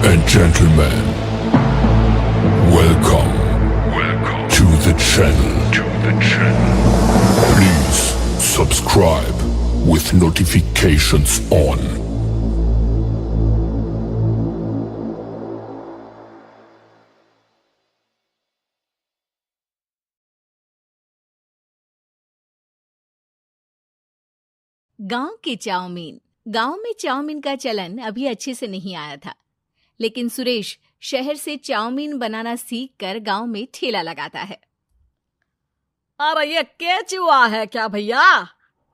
and gentlemen, welcome to the channel. Please subscribe with notifications on. गांव की chowmein. गांव में चाउमीन का चलन अभी अच्छे से नहीं आया था, लेकिन सुरेश शहर से चाउमीन बनाना सीखकर गांव में ठेला लगाता है। अरे ये केचुआ है क्या भैया?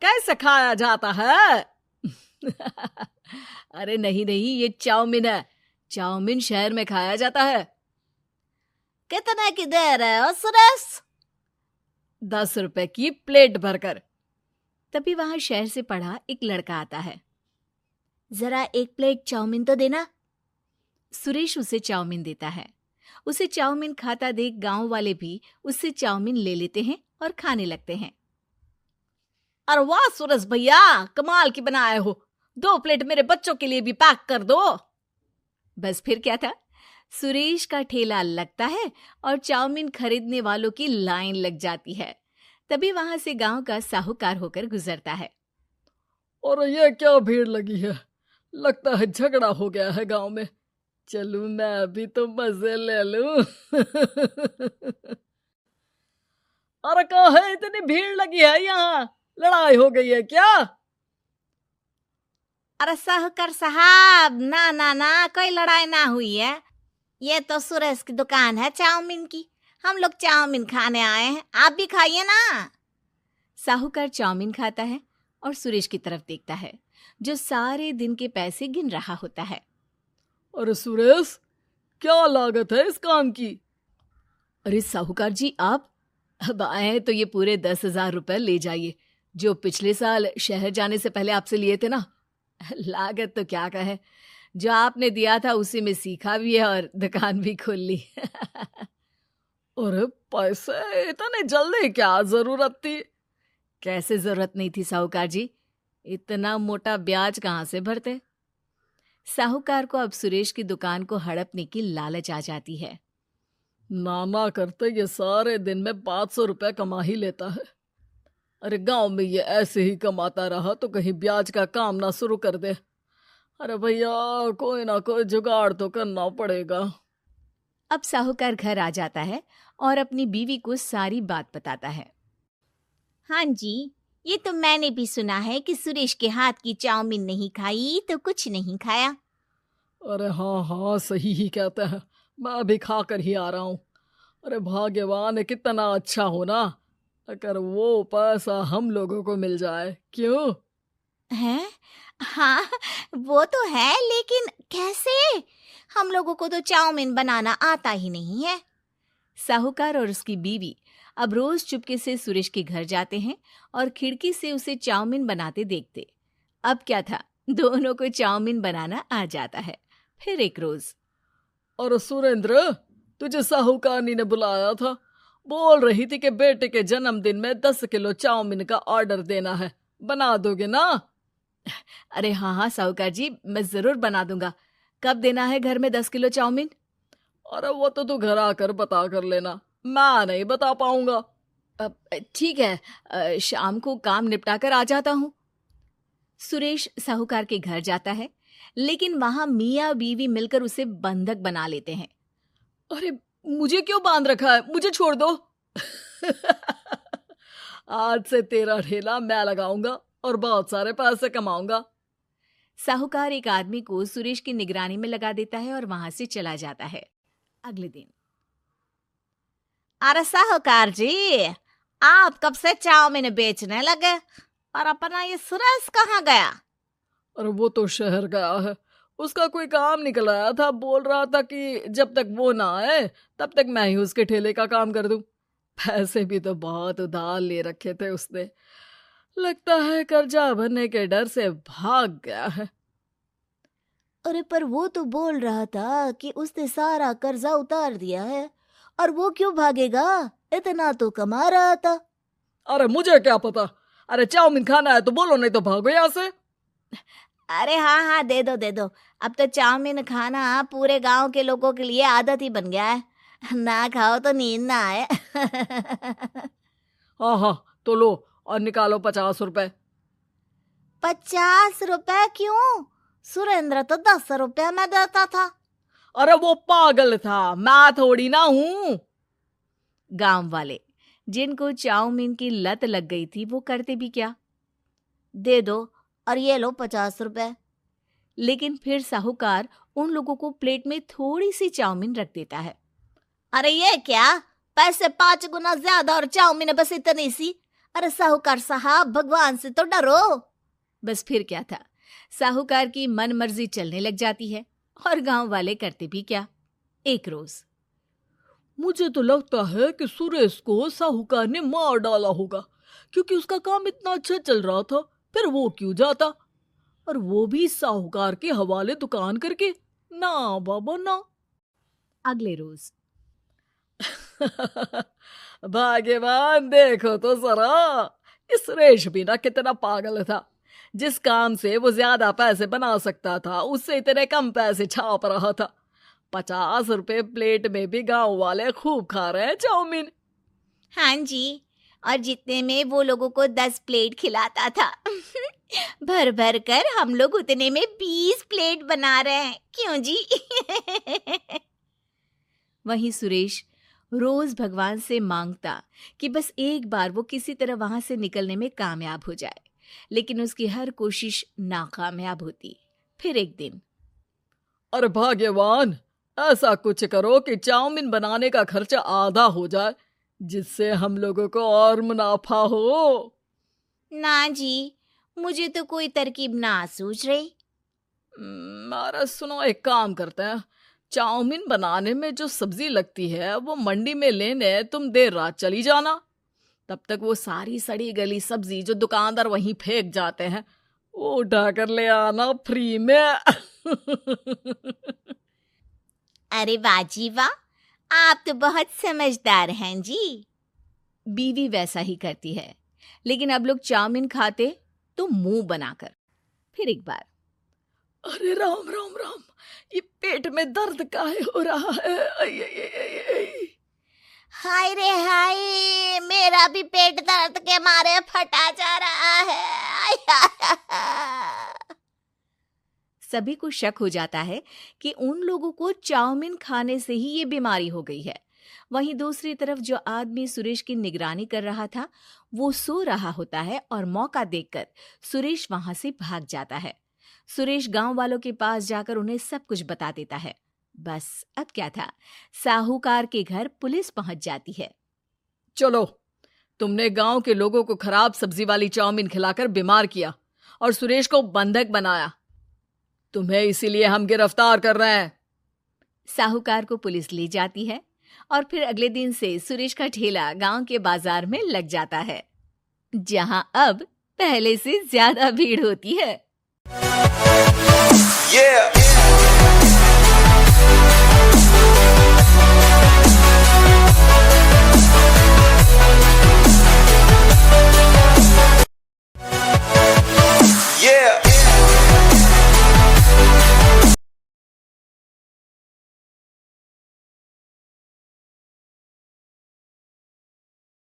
कैसे खाया जाता है? अरे नहीं, ये चाउमीन है। चाउमीन शहर में खाया जाता है। कितने की दे रहे हो सुरेश? 10 रुपए की प्लेट भरकर। तभी वहां शहर से पढ़ा एक लड़का आता है। जरा एक प्लेट चाउमीन तो देना। सुरेश उसे चाउमीन देता है। उसे चाउमीन खाता देख गांव वाले भी उससे चाउमीन ले लेते हैं और खाने लगते हैं। अरे वाह सुरेश भैया, कमाल की बनाए हो। 2 प्लेट मेरे बच्चों के लिए भी पैक कर दो। बस फिर क्या था, सुरेश का ठेला लगता है और चाउमीन खरीदने वालों की लाइन लग जाती है। तभी वहां से गांव का साहूकार होकर गुजरता है। और ये क्या भीड़ लगी है? लगता है झगड़ा हो गया है गांव में। चलूं मैं अभी तो मजे ले लूं। अरे कहाँ है, इतनी भीड़ लगी है यहाँ? लड़ाई हो गई है क्या? अरे साहूकार साहब, ना कोई लड़ाई ना हुई है। ये तो सुरेश की दुकान है चाउमीन की। हम लोग चाउमीन खाने आए हैं, आप भी खाइए ना। साहूकार चाउमीन खाता है और सुरेश की तरफ देखता है, जो सारे दिन के पैसे गिन रहा होता है। अरे सुरेश, क्या लागत है इस काम की? अरे साहूकार जी, आप अब आए तो ये पूरे 10,000 रुपए ले जाइए, जो पिछले साल शहर जाने से पहले आपसे लिए थे ना। लागत तो क्या कहे, जो आपने दिया था उसी में सीखा भी है और दुकान भी खोल ली। अरे पैसे इतने जल्दी क्या जरूरत थी? कैसे जरूरत नहीं थी साहूकार जी, इतना मोटा ब्याज कहाँ से भरते। साहूकार को अब सुरेश की दुकान को हड़पने की लालच आ जाती है। नाना करते ये सारे दिन में 500 रुपए कमा ही लेता है। अरे गांव में ये ऐसे ही कमाता रहा तो कहीं ब्याज का काम ना शुरू कर दे। अरे भैया, कोई ना कोई जुगाड़ तो करना पड़ेगा। अब साहूकार घर आ जाता है और अपनी बीवी को सारी बात बताता है। हाँ जी, ये तो मैंने भी सुना है कि सुरेश के हाथ की चाउमीन नहीं खाई तो कुछ नहीं खाया। अरे हाँ, सही ही कहते हैं। मैं भी खा कर ही आ रहा हूँ। अरे भाग्यवान है, कितना अच्छा हो ना अगर वो पैसा हम लोगों को मिल जाए। क्यों हैं? हाँ, वो तो है, लेकिन कैसे? हम लोगों को तो चाउमीन बनाना आता ही नहीं है। साहूकार और उसकी बीवी अब रोज चुपके से सुरेश के घर जाते हैं और खिड़की से उसे चाउमीन बनाते देखते। अब क्या था, दोनों को चाउमीन बनाना आ जाता है। फिर एक रोज, और सुरेंद्र, तुझे साहूकारनी ने बुलाया था। बोल रही थी कि बेटे के जन्मदिन में 10 किलो चाउमीन का ऑर्डर देना है। बना दोगे ना? अरे हाँ साहूकार जी, मैं जरूर बना दूंगा। कब देना है घर में 10 किलो चाउमीन? अरे वो तो तू घर आकर बता कर लेना, मैं नहीं बता पाऊंगा। ठीक है, शाम को काम निपटा कर आ जाता हूँ। सुरेश साहूकार के घर जाता है, लेकिन वहां मियाँ बीवी मिलकर उसे बंधक बना लेते हैं। अरे मुझे क्यों बांध रखा है? मुझे छोड़ दो। आज से तेरा ठेला मैं लगाऊंगा और बहुत सारे पैसे कमाऊंगा। साहूकार एक आदमी को सुरेश की निगरानी में लगा देता है और वहां से चला जाता है। अगले दिन, अरे साहूकार जी, आप कब से चाउमीन बेचने लगे और अपना ये सुरेश कहाँ गया? अरे वो तो शहर गया है, उसका कोई काम निकल आया था। बोल रहा था कि जब तक वो ना आए तब तक मैं ही उसके ठेले का काम कर दूं। पैसे भी तो बहुत उधार ले रखे थे उसने। लगता है कर्जा भरने के डर से भाग गया है। अरे पर वो तो बोल रहा था कि उसने सारा कर्जा उतार दिया है, और वो क्यों भागेगा? इतना तो कमा रहा था। अरे मुझे क्या पता। अरे चाउमीन खाना है तो बोलो, नहीं तो भागो यहाँ से। अरे हाँ हाँ, दे दो दे दो। अब तो चाउमीन खाना पूरे गांव के लोगों के लिए आदत ही बन गया है। ना खाओ तो नींद ना आए। हाँ हाँ, तो लो और निकालो 50 रुपए। 50 रुपए क्यों? सुरेंद्र तो 10 रुपए में देता था। अरे वो पागल था, मैं थोड़ी ना हूँ। गांव वाले जिनको चाउमीन की लत लग गई थी वो करते भी क्या, दे दो और ये लो 50 रुपए। लेकिन फिर साहूकार उन लोगों को प्लेट में थोड़ी सी चाउमीन रख देता है। अरे ये क्या, पैसे 5 गुना ज्यादा और चाउमीन बस इतनी सी। अरे साहूकार साहब, भगवान से तो डरो। बस फिर क्या था, साहूकार की मन मर्जी चलने लग जाती है और गांव वाले करते भी क्या। एक रोज मुझे तो लगता है कि सुरेश को साहूकार ने मार डाला होगा, क्योंकि उसका काम इतना अच्छा चल रहा था, फिर वो क्यों जाता, और वो भी साहूकार के हवाले दुकान करके। ना बाबा ना। अगले रोज भाग्यवान, देखो तो जरा, इस सुरेश भी ना कितना पागल था। जिस काम से वो ज्यादा पैसे बना सकता था उससे इतने कम पैसे छाप रहा था। 50 रुपए प्लेट में भी गांव वाले खूब खा रहे हैं चाउमीन। हाँ जी, और जितने में वो लोगों को 10 प्लेट खिलाता था। भर भर कर हम लोग उतने में 20 प्लेट बना रहे हैं। क्यों जी? वहीं सुरेश रोज भगवान से मांगता कि बस एक बार वो किसी तरह वहां से निकलने में कामयाब हो जाए, लेकिन उसकी हर कोशिश नाकामयाब होती। फिर एक दिन, अरे भाग्यवान, ऐसा कुछ करो कि चाउमीन बनाने का खर्चा आधा हो जाए, जिससे हम लोगों को और मुनाफा हो। ना जी, मुझे तो कोई तरकीब ना सूझ रही। अरे सुनो, एक काम करते हैं, चाउमीन बनाने में जो सब्जी लगती है वो मंडी में लेने तुम देर रात चली जाना। तब तक वो सारी सड़ी गली सब्जी जो दुकानदार वहीं फेंक जाते हैं वो उठा कर ले आना फ्री में। अरे वाह जी वाह, आप तो बहुत समझदार हैं जी। बीवी वैसा ही करती है, लेकिन अब लोग चाउमीन खाते तो मुंह बनाकर। फिर एक बार, अरे राम राम राम, ये पेट में दर्द काहे हो रहा है? आई, आई, आई, आई, आई। हाय रे हाय, मेरा भी पेट दर्द के मारे फटा जा रहा है। सभी को शक हो जाता है कि उन लोगों को चाउमीन खाने से ही ये बीमारी हो गई है। वहीं दूसरी तरफ जो आदमी सुरेश की निगरानी कर रहा था वो सो रहा होता है और मौका देखकर सुरेश वहां से भाग जाता है। सुरेश गांव वालों के पास जाकर उन्हें सब कुछ बता देता है। बस अब क्या था, साहूकार के घर पुलिस पहुंच जाती है। चलो, तुमने गांव के लोगों को खराब सब्जी वाली चाउमीन खिलाकर बीमार किया और सुरेश को बंधक बनाया। तुम्हें इसीलिए हम गिरफ्तार कर रहे हैं। साहूकार को पुलिस ले जाती है और फिर अगले दिन से सुरेश का ठेला गांव के बाजार में लग जाता है, जहां अब पहले से ज्यादा भीड़ होती है। Yeah.